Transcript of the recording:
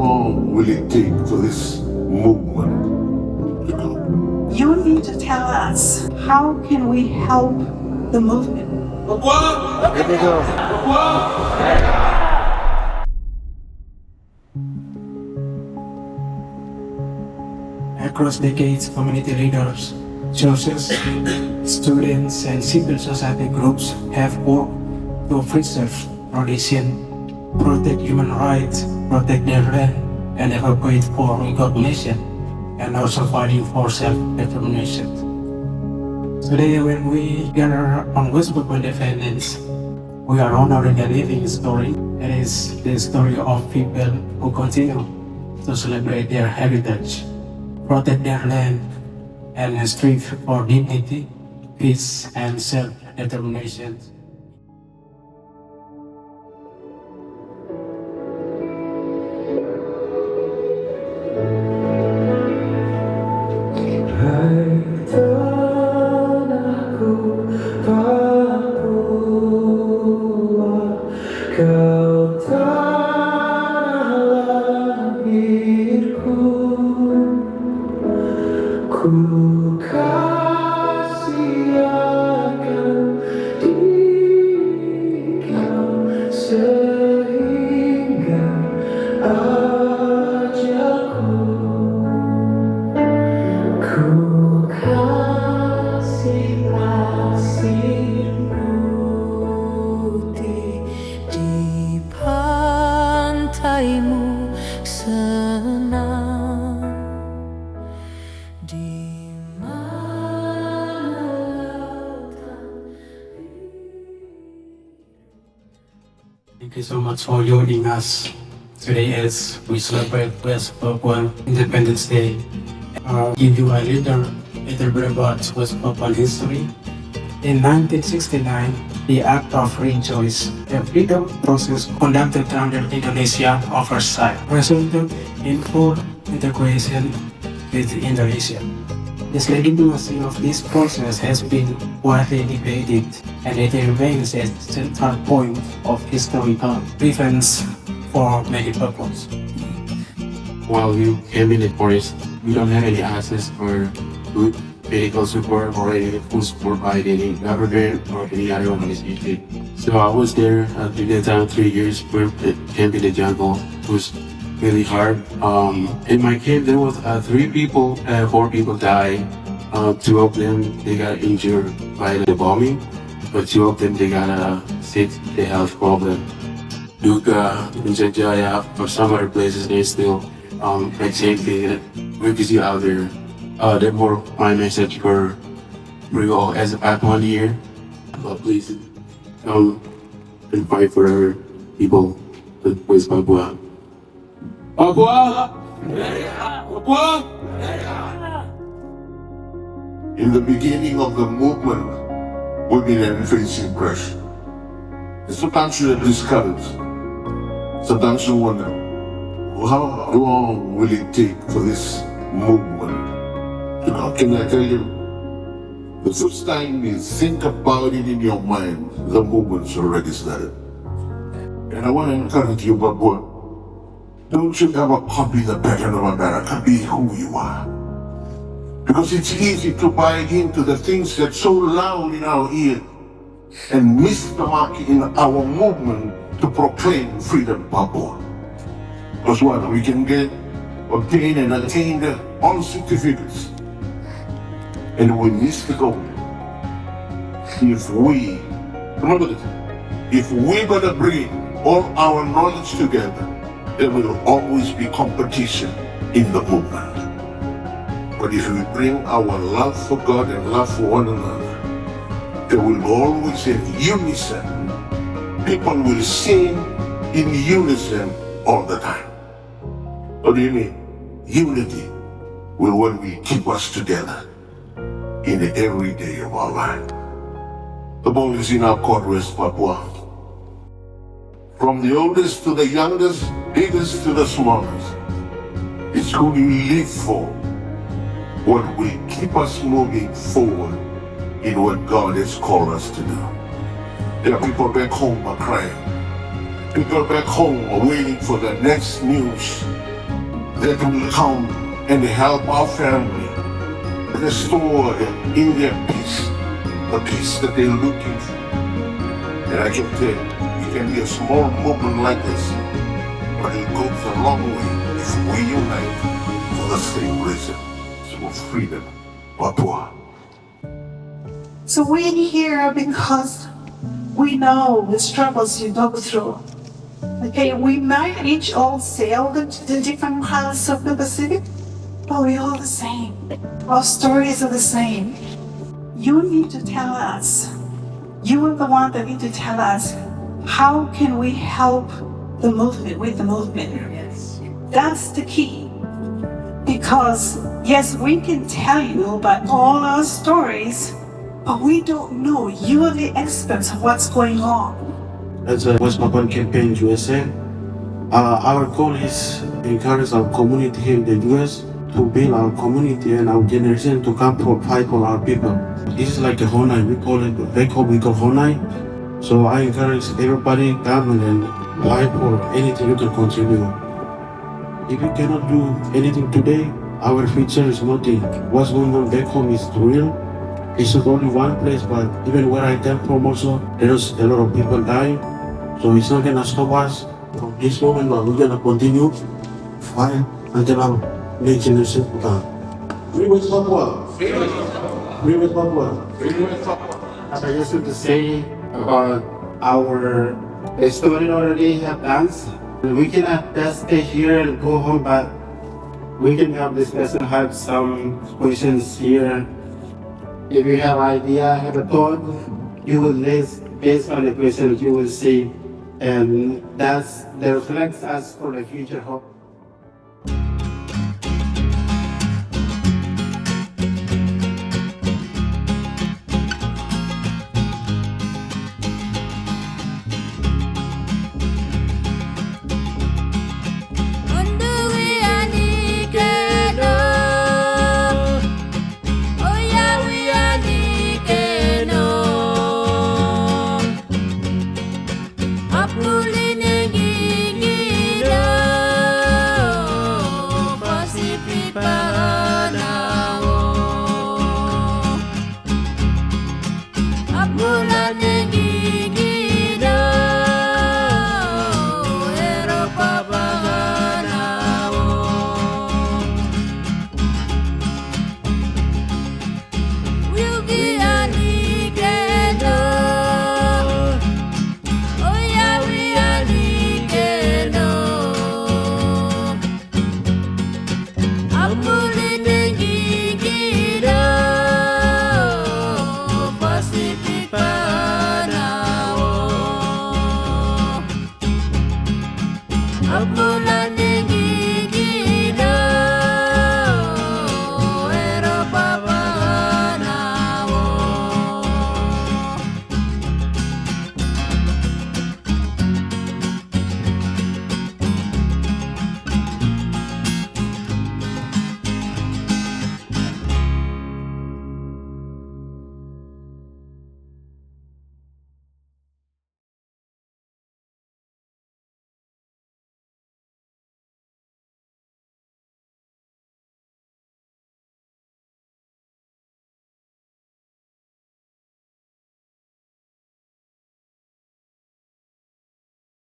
long will it take for this movement to go? You need to tell us, how can we help the movement? Across decades, community leaders, churches, students, and civil society groups have worked to preserve tradition, protect human rights, protect their land, and advocate for recognition, and also fighting for self-determination. Today, when we gather on West Papuan independence, we are honoring a living story. It is the story of people who continue to celebrate their heritage, protect their land, and strive for dignity, peace, and self-determination. Tanahku Papua, kau tanah lahirku, ku kasih akan diri kau sehingga ajalku. Ku kasih pasir putih di pantaimu senang, di mana lautan. Thank you so much for joining us today as we celebrate West Papuan Independence Day. Give you a little bit about West Papuan history. In 1969, the Act of Rejoice, a freedom process conducted under Indonesian oversight, resulted in full integration with Indonesia. The legitimacy of this process has been widely debated, and it remains a central point of historical events for many Papuans. While we came in the forest, we don't have any access for good medical support or any food support by any government or any other organization. So I was there during that time, 3 years, for the camp in the jungle. It was really hard. In my camp, there was 4 people died. 2 of them, they got injured by the bombing, but 2 of them, they got sick, they have problem. Duga, Jaya, or some other places, they still like same thing. We can see out there. That more my message for you all as a Papuan here. But please come and fight for our people in West Papua. Papua! Papua! In the beginning of the movement, women are facing pressure. And sometimes you are discouraged. Sometimes you wonder, how long will it take for this movement to go? Can I tell you, the first time you think about it in your mind, the movement's already started. And I want to encourage you, Papua, don't you ever copy the pattern of America. Be who you are. Because it's easy to buy into the things that's so loud in our ear and miss the mark in our movement to proclaim freedom, Papua. Because what? We can obtain and attain all certificates. And we miss the goal. If we, remember this, if we're gonna bring all our knowledge together, there will always be competition in the movement. But if we bring our love for God and love for one another, there will always in unison. People will sing in unison all the time. What do you mean? Unity will when we keep us together in the everyday of our life. The ball is in our court, West Papua. From the oldest to the youngest, biggest to the smallest, it's who we live for. What will keep us moving forward in what God has called us to do. There are people back home are crying. People back home are waiting for the next news that will come and help our family restore in their peace, the peace that they're looking for. And I can tell you, it can be a small movement like this, but it goes a long way if we unite for the same reason, for freedom, Papua. So we're here because we know the struggles you go through. Okay, we might each all sail to the different parts of the Pacific, but we're all the same. Our stories are the same. You need to tell us. You are the one that need to tell us, how can we help the movement with the movement? That's the key. Because yes, we can tell you about all our stories, but we don't know. You are the experts of what's going on. As a West Papua Campaign USA, our goal is to encourage our community here in the US to build our community and our generation to come for fight for our people. This is like a Honai, we call it, back home we call Honai. So I encourage everybody come and fight for anything you can contribute. If you cannot do anything today, our future is nothing. What's going on back home is real. It's not only one place, but even where I come from also, there's a lot of people dying. So it's not gonna stop us from this moment, but we're gonna continue fight until our next generation come. Free West Papua! Free West Papua! Free West Papua! Free West Papua! As I used to say about our story already have done. We cannot just stay here and go home, but we can have discussion, have some questions here. If you have idea, have a thought, you will list based on the questions you will see, and that reflects us for the future hope.